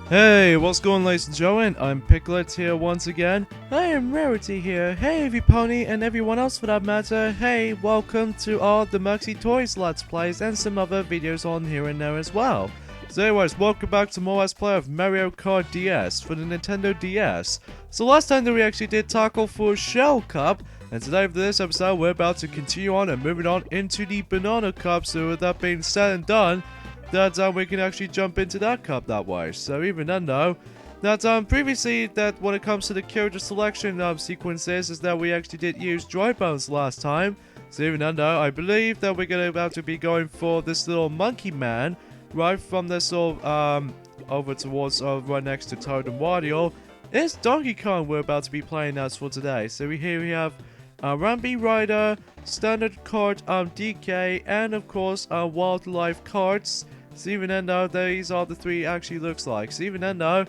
Hey, what's going on, ladies and gentlemen? I'm Piglet here once again. I am Rarity here. Hey, Pony, and everyone else for that matter. Hey, welcome to all the Muxy Toys Let's Plays and some other videos on here and there as well. So anyways, welcome back to more Let's Play of Mario Kart DS for the Nintendo DS. So last time that we actually did tackle for Shell Cup, and today for this episode we're about to continue on and moving on into the Banana Cup. So with that being said and done, that we can actually jump into that cup that way. So even then though, that previously that when it comes to the character selection sequences is that we actually did use Dry Bones last time. So even then though, I believe that we're about to be going for this little monkey man right from this sort of over towards right next to Toad and Wario. It's Donkey Kong we're about to be playing as for today. So here we have Rambi Rider, Standard Kart DK, and of course Wildlife Karts. So even then though, these are the three it actually looks like. So even then though,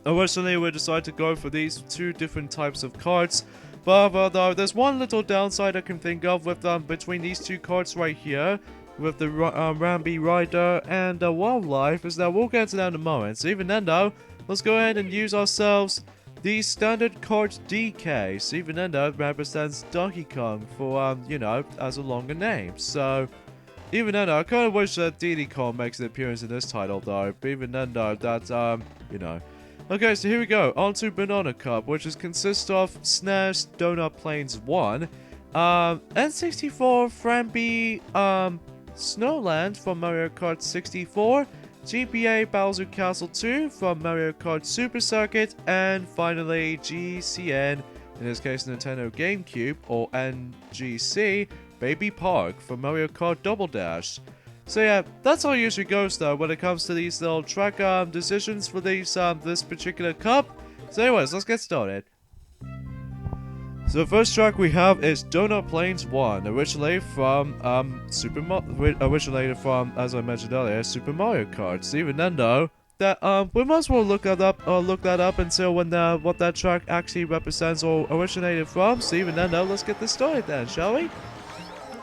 originally we decided to go for these two different types of carts. But though, there's one little downside I can think of with between these two carts right here, with the Rambi Rider and Wildlife, is that we'll get to that in a moment. So even then though, let's go ahead and use ourselves the Standard Kart DK. So even then though, it represents Donkey Kong for, you know, as a longer name. So even then, I kind of wish that Diddy Kong makes an appearance in this title, though. But even then, though, that, you know. Okay, so here we go. On to Banana Cup, which consists of SNES Donut Plains 1, N64 Frappe Snowland from Mario Kart 64, GBA Bowser Castle 2 from Mario Kart Super Circuit, and finally GCN, in this case Nintendo GameCube, or NGC, Baby Park for Mario Kart Double Dash. So yeah, that's how it usually goes though when it comes to these little track decisions for these this particular cup. So anyways, let's get started. So the first track we have is Donut Plains 1, originated from as I mentioned earlier, Super Mario Kart. So even then though, that we might as well look that up until when what that track actually represents or originated from. So even then though, let's get this started then, shall we?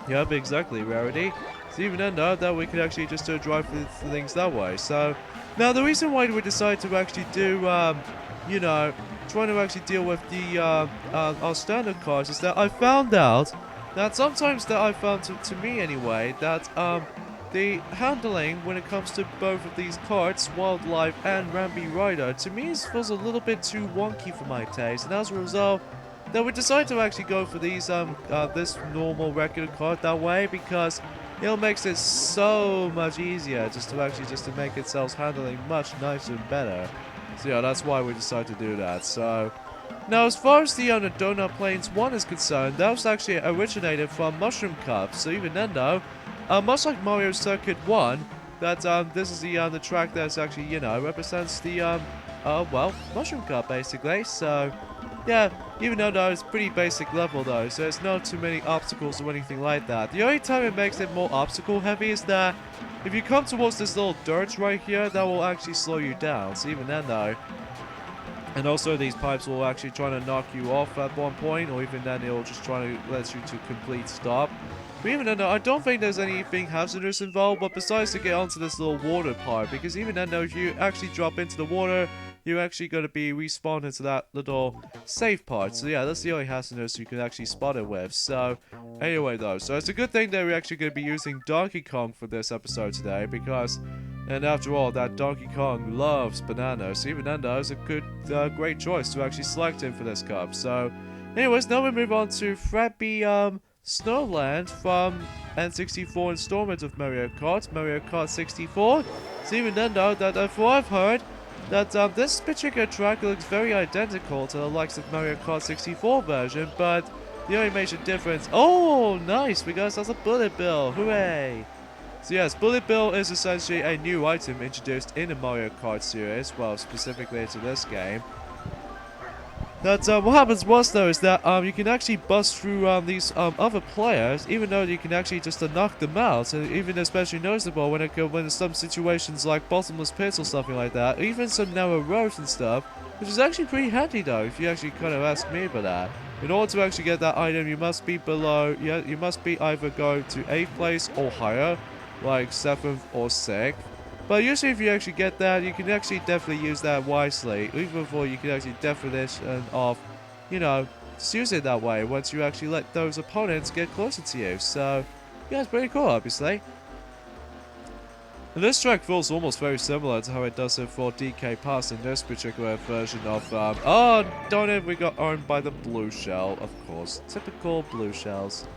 Yep, exactly, Rarity. So even then though, that we could actually just drive through things that way. So, now the reason why we decided to actually do, you know, trying to actually deal with the, our standard cars is that I found out that sometimes that I found, to me anyway, that, the handling when it comes to both of these carts, Wildlife and Rambi Rider, to me feels a little bit too wonky for my taste, and as a result, that we decided to actually go for these this normal regular cart that way because it makes it so much easier just to make itself handling much nicer and better. So yeah, that's why we decided to do that. So now as far as the Donut Plains 1 is concerned, that was actually originated from Mushroom Cup. So even then though, much like Mario Circuit 1, that this is the track that's actually, you know, represents the well, Mushroom Cup basically. So yeah, even though it's pretty basic level though, so it's not too many obstacles or anything like that. The only time it makes it more obstacle heavy is that if you come towards this little dirt right here, that will actually slow you down. So even then though, and also these pipes will actually try to knock you off at one point, or even then it'll just try to let you to complete stop. But even then though, I don't think there's anything hazardous involved, but besides to get onto this little water part, because even then though, if you actually drop into the water, you're actually going to be respawned into that little safe part. So yeah, that's the only hazardous you can actually spot it with. So anyway though, so it's a good thing that we're actually going to be using Donkey Kong for this episode today, because, and after all, that Donkey Kong loves bananas. So even then though, it's a good, great choice to actually select him for this cup. So anyways, now we move on to Frappe Snowland from N64 installment of Mario Kart 64. So even then though, that from what I've heard, that this particular track looks very identical to the likes of Mario Kart 64 version, but the only major difference— oh, nice, we got ourselves a Bullet Bill, hooray! So yes, Bullet Bill is essentially a new item introduced in the Mario Kart series, well, specifically to this game. That what happens was though is that you can actually bust through these other players, even though you can actually just knock them out. And even especially noticeable when in some situations like bottomless pits or something like that, even some narrow roads and stuff, which is actually pretty handy though, if you actually kind of ask me about that. In order to actually get that item, you must be below, you must be either go to 8th place or higher, like 7th or 6th. But usually if you actually get that, you can actually definitely use that wisely. Even before you can actually definition of, you know, just use it that way once you actually let those opponents get closer to you. So, yeah, it's pretty cool, obviously. And this track feels almost very similar to how it does it for DK Pass in this particular version of, oh, darn it, we got owned by the blue shell, of course. Typical blue shells.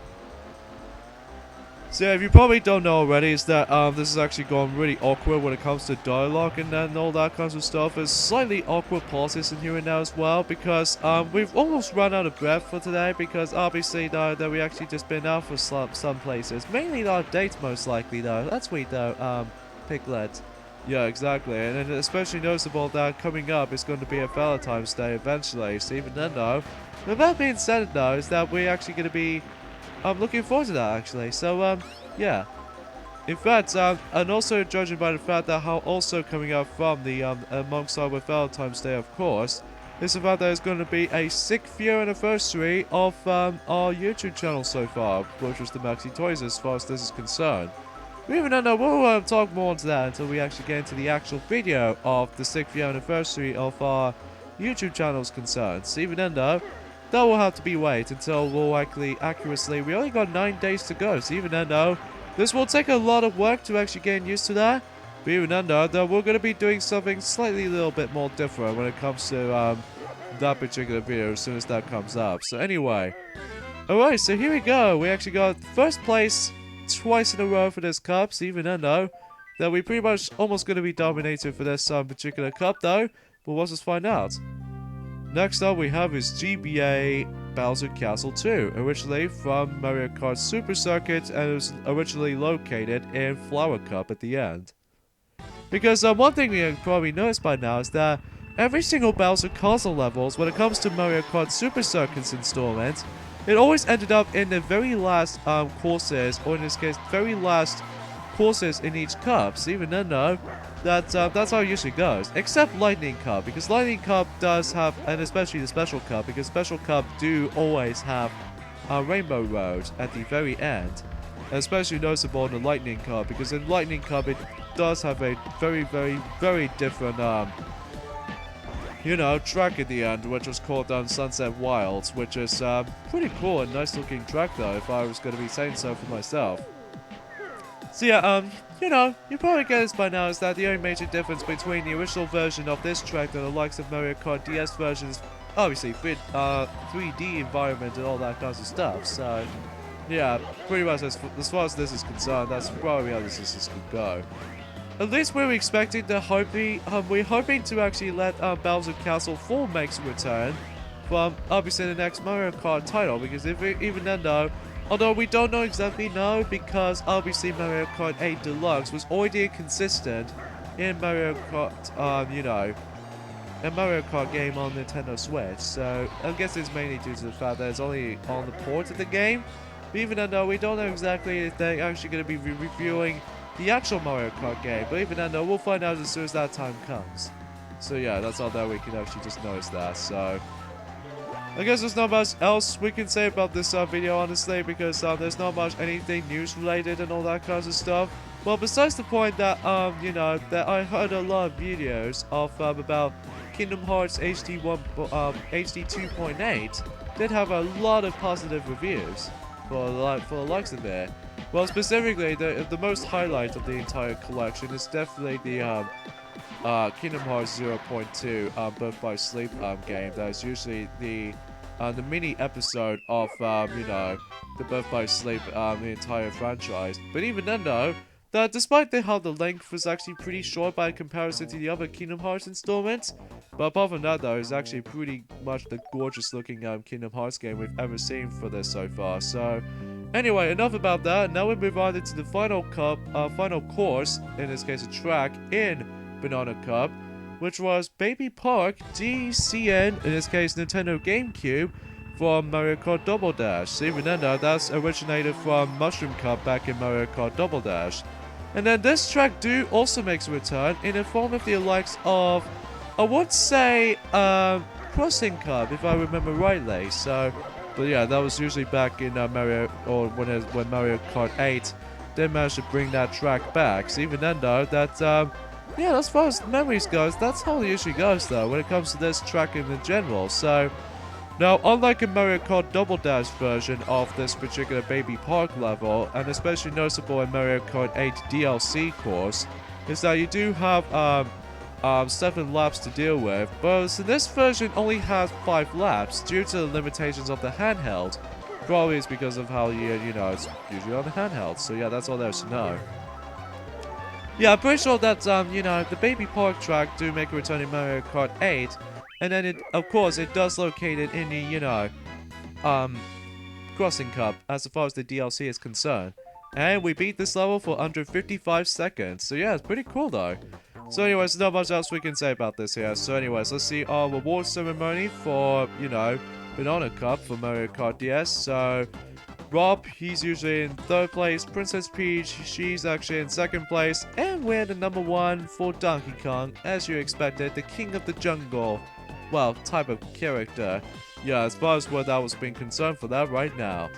So yeah, if you probably don't know already, is that this is actually going really awkward when it comes to dialogue and then all that kinds of stuff. There's slightly awkward pauses in here and now as well, because we've almost run out of breath for today, because obviously though that we actually just been out for some places, mainly our dates most likely though. That's sweet though, Piglet. Yeah, exactly, and then especially noticeable that coming up is going to be a Valentine's Day eventually. So even then though, with that being said though, is that we're actually going to be I'm looking forward to that actually. So yeah. In fact, and also judging by the fact that how also coming out from the alongside with Valentine's Day, of course, is the fact that it's going to be a 6th year anniversary of our YouTube channel so far, which was the Maxi Toys as far as this is concerned. We even don't know, we'll talk more into that until we actually get into the actual video of the 6th year anniversary of our YouTube channel is concerned. So even then though, that will have to be wait until we'll actually accurately, we only got 9 days to go, so even then though, this will take a lot of work to actually get used to that. But even then though, we're going to be doing something slightly a little bit more different when it comes to that particular video as soon as that comes up. So anyway, alright, so here we go. We actually got first place twice in a row for this cup, so even then though, that we pretty much almost going to be dominated for this particular cup though. But let's just find out. Next up we have is GBA Bowser Castle 2, originally from Mario Kart Super Circuit, and it was originally located in Flower Cup at the end. Because one thing you probably noticed by now is that every single Bowser Castle levels, when it comes to Mario Kart Super Circuit's installment, it always ended up in the very last courses, or in this case, very last courses in each cup. So even then though, that's how it usually goes. Except Lightning Cup, because Lightning Cup does have, and especially the Special Cup, because Special Cup do always have a Rainbow Road at the very end. Especially noticeable in the Lightning Cup, because in Lightning Cup it does have a very, very, very different, you know, track at the end, which was called Sunset Wilds, which is pretty cool and nice looking track though, if I was going to be saying so for myself. So yeah, you know, you probably get this by now, is that the only major difference between the original version of this track and the likes of Mario Kart DS versions, obviously 3D environment and all that kinds of stuff. So yeah, pretty much as far as this is concerned, that's probably how this is going to go. At least we're expecting to we're hoping to actually let Bowser Castle 4 make a return from obviously the next Mario Kart title, because even then though, although we don't know exactly now, because obviously Mario Kart 8 Deluxe was already consistent in Mario Kart, you know, a Mario Kart game on Nintendo Switch. So I guess it's mainly due to the fact that it's only on the port of the game. But even though we don't know exactly if they're actually going to be reviewing the actual Mario Kart game. But even though we'll find out as soon as that time comes. So yeah, that's all that we can actually just notice that. So I guess there's not much else we can say about this video, honestly, because there's not much anything news related and all that kinds of stuff. Well, besides the point that, you know, that I heard a lot of videos of about Kingdom Hearts HD 2.8 did have a lot of positive reviews for the likes of it. Well, specifically, the most highlight of the entire collection is definitely the Kingdom Hearts 0.2 Birth by Sleep game. That is usually the mini episode of you know, the Birth by Sleep the entire franchise. But even then though, that despite how the length was actually pretty short by comparison to the other Kingdom Hearts installments, but apart from that though, it's actually pretty much the gorgeous looking Kingdom Hearts game we've ever seen for this so far. So anyway, enough about that. Now we move on into the final course, in this case a track in Banana Cup, which was Baby Park GCN, in this case Nintendo GameCube, from Mario Kart Double Dash. So even then that's originated from Mushroom Cup back in Mario Kart Double Dash. And then this track also makes a return in the form of the likes of, I would say, Crossing Cup, if I remember rightly. So, but yeah, that was usually back in Mario, or when Mario Kart 8 did manage to bring that track back. So even then though, that yeah, as far as memories goes, that's how it usually goes though when it comes to this track in general. So now, unlike a Mario Kart Double Dash version of this particular Baby Park level, and especially noticeable in Mario Kart 8 DLC course, is that you do have 7 laps to deal with, but so this version only has 5 laps due to the limitations of the handheld. Probably it's because of how you know, it's usually on the handheld. So yeah, that's all there is to know. Yeah, I'm pretty sure that you know, the Baby Park track do make a return in Mario Kart 8. And then, of course, it does locate it in the, you know, Crossing Cup, as far as the DLC is concerned. And we beat this level for under 55 seconds. So yeah, it's pretty cool, though. So anyways, not much else we can say about this here. So anyways, let's see our reward ceremony for, you know, Banana Cup for Mario Kart DS. So, Rob, he's usually in 3rd place. Princess Peach, she's actually in 2nd place. And we're the number 1 for Donkey Kong, as you expected, the king of the jungle. Well, type of character. Yeah, as far as what I was being concerned for that right now.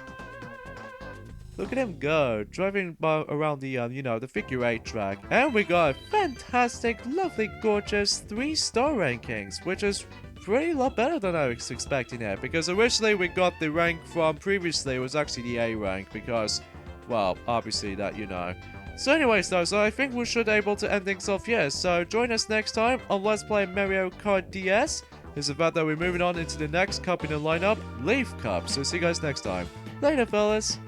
Look at him go, driving around the, you know, the figure 8 track. And we got a fantastic, lovely, gorgeous 3-star rankings, which is pretty lot better than I was expecting it. Because originally we got the rank from previously, it was actually the A rank, because, well, obviously that, you know. So anyways though, so I think we should be able to end things off here. So join us next time on Let's Play Mario Kart DS. It's about that we're moving on into the next cup in the lineup, Leaf Cup. So see you guys next time. Later, fellas.